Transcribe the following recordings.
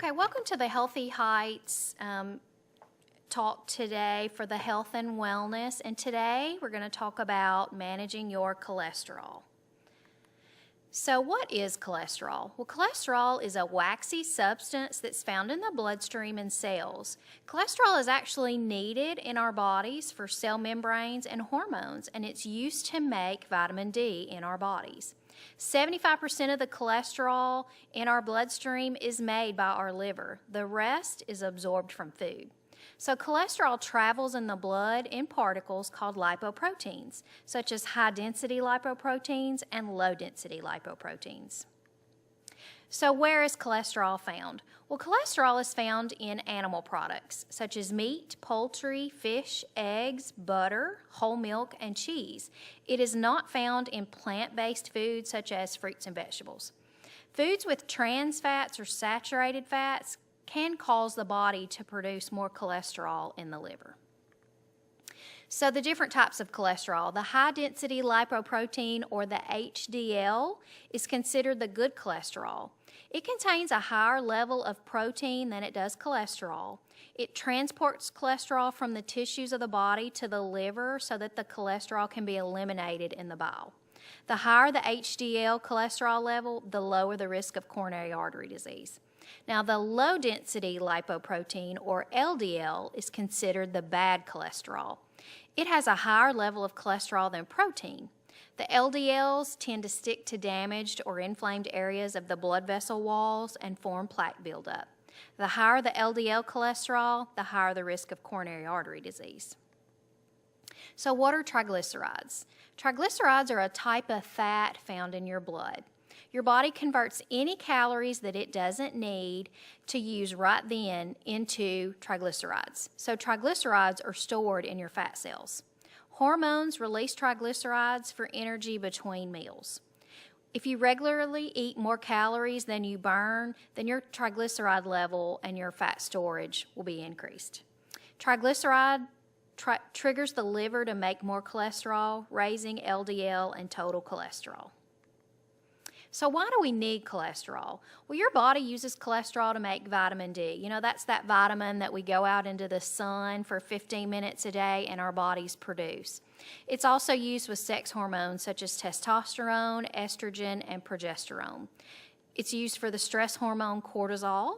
Okay, welcome to the Healthy Heights talk today for the health and wellness. And today we're going to talk about managing your cholesterol. So what is cholesterol? Well, cholesterol is a waxy substance that's found in the bloodstream and cells. Cholesterol is actually needed in our bodies for cell membranes and hormones, and it's used to make vitamin D in our bodies. 75% of the cholesterol in our bloodstream is made by our liver. The rest is absorbed from food. So cholesterol travels in the blood in particles called lipoproteins, such as high-density lipoproteins and low-density lipoproteins. So where is cholesterol found? Well, cholesterol is found in animal products, such as meat, poultry, fish, eggs, butter, whole milk, and cheese. It is not found in plant-based foods, such as fruits and vegetables. Foods with trans fats or saturated fats can cause the body to produce more cholesterol in the liver. So the different types of cholesterol, the high-density lipoprotein, or the HDL, is considered the good cholesterol. It contains a higher level of protein than it does cholesterol. It transports cholesterol from the tissues of the body to the liver so that the cholesterol can be eliminated in the bile. The higher the HDL cholesterol level, the lower the risk of coronary artery disease. Now, the low-density lipoprotein, or LDL, is considered the bad cholesterol. It has a higher level of cholesterol than protein. The LDLs tend to stick to damaged or inflamed areas of the blood vessel walls and form plaque buildup. The higher the LDL cholesterol, the higher the risk of coronary artery disease. So what are triglycerides? Triglycerides are a type of fat found in your blood. Your body converts any calories that it doesn't need to use right then into triglycerides. So triglycerides are stored in your fat cells. Hormones release triglycerides for energy between meals. If you regularly eat more calories than you burn, then your triglyceride level and your fat storage will be increased. Triglyceride triggers the liver to make more cholesterol, raising LDL and total cholesterol. So why do we need cholesterol? Well, your body uses cholesterol to make vitamin D. You know, that's that vitamin that we go out into the sun for 15 minutes a day and our bodies produce. It's also used with sex hormones such as testosterone, estrogen, and progesterone. It's used for the stress hormone cortisol,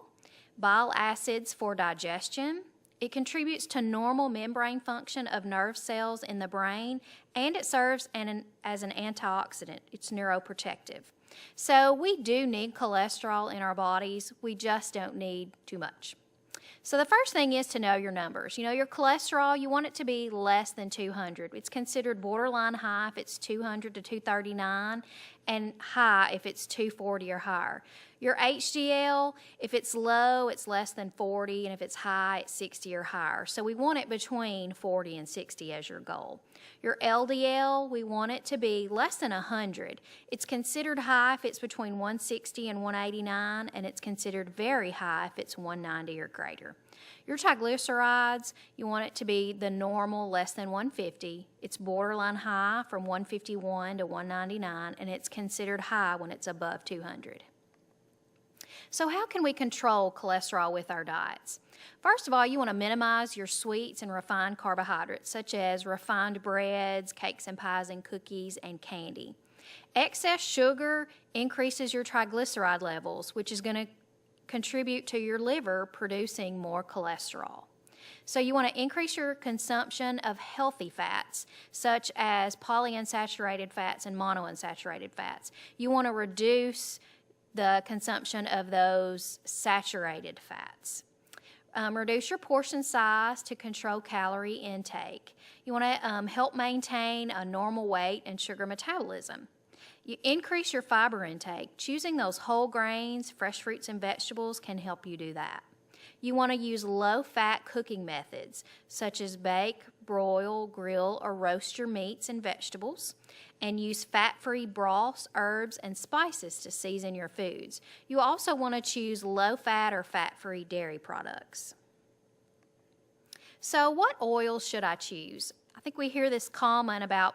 bile acids for digestion. It contributes to normal membrane function of nerve cells in the brain, and it serves as an antioxidant. It's neuroprotective. So we do need cholesterol in our bodies. We just don't need too much. So the first thing is to know your numbers. You know, your cholesterol, you want it to be less than 200. It's considered borderline high if it's 200 to 239, and high if it's 240 or higher. Your HDL, if it's low, it's less than 40, and if it's high, it's 60 or higher. So we want it between 40 and 60 as your goal. Your LDL, we want it to be less than 100. It's considered high if it's between 160 and 189, and it's considered very high if it's 190 or greater. Your triglycerides, you want it to be the normal, less than 150. It's borderline high from 151 to 199, and it's considered high when it's above 200. So how can we control cholesterol with our diets? First of all, you want to minimize your sweets and refined carbohydrates, such as refined breads, cakes and pies and cookies, and candy. Excess sugar increases your triglyceride levels, which is going to contribute to your liver producing more cholesterol. So you want to increase your consumption of healthy fats, such as polyunsaturated fats and monounsaturated fats. You want to reduce the consumption of those saturated fats. Reduce your portion size to control calorie intake. You want to help maintain a normal weight and sugar metabolism. You increase your fiber intake. Choosing those whole grains, fresh fruits, and vegetables can help you do that. You want to use low-fat cooking methods, such as bake, broil, grill, or roast your meats and vegetables, and use fat-free broths, herbs, and spices to season your foods. You also want to choose low-fat or fat-free dairy products. So what oils should I choose? I think we hear this common about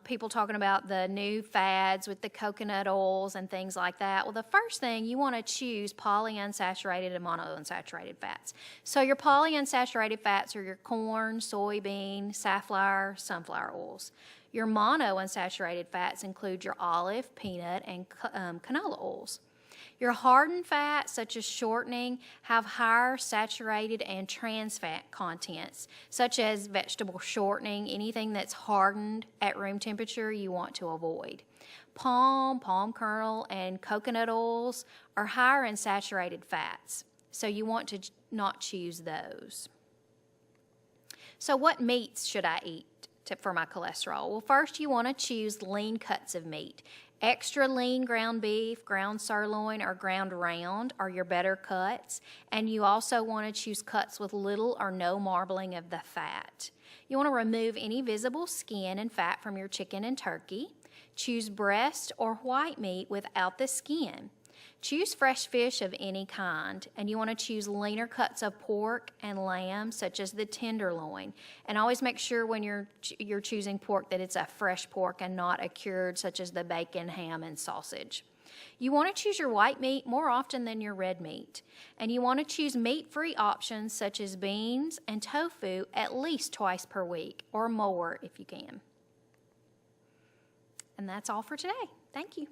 People talking about the new fads with the coconut oils and things like that. Well, the first thing, you want to choose polyunsaturated and monounsaturated fats. So your polyunsaturated fats are your corn, soybean, safflower, sunflower oils. Your monounsaturated fats include your olive, peanut, and canola oils. Your hardened fats, such as shortening, have higher saturated and trans fat contents, such as vegetable shortening. Anything that's hardened at room temperature you want to avoid. Palm kernel, and coconut oils are higher in saturated fats, so you want to not choose those. So what meats should I eat for my cholesterol? Well, first you want to choose lean cuts of meat. Extra lean ground beef, ground sirloin, or ground round are your better cuts, and you also want to choose cuts with little or no marbling of the fat. You want to remove any visible skin and fat from your chicken and turkey. Choose breast or white meat without the skin. Choose fresh fish of any kind, and you want to choose leaner cuts of pork and lamb, such as the tenderloin. And always make sure when you're choosing pork that it's a fresh pork and not a cured, such as the bacon, ham, and sausage. You want to choose your white meat more often than your red meat, and you want to choose meat-free options such as beans and tofu at least twice per week, or more if you can. And that's all for today. Thank you.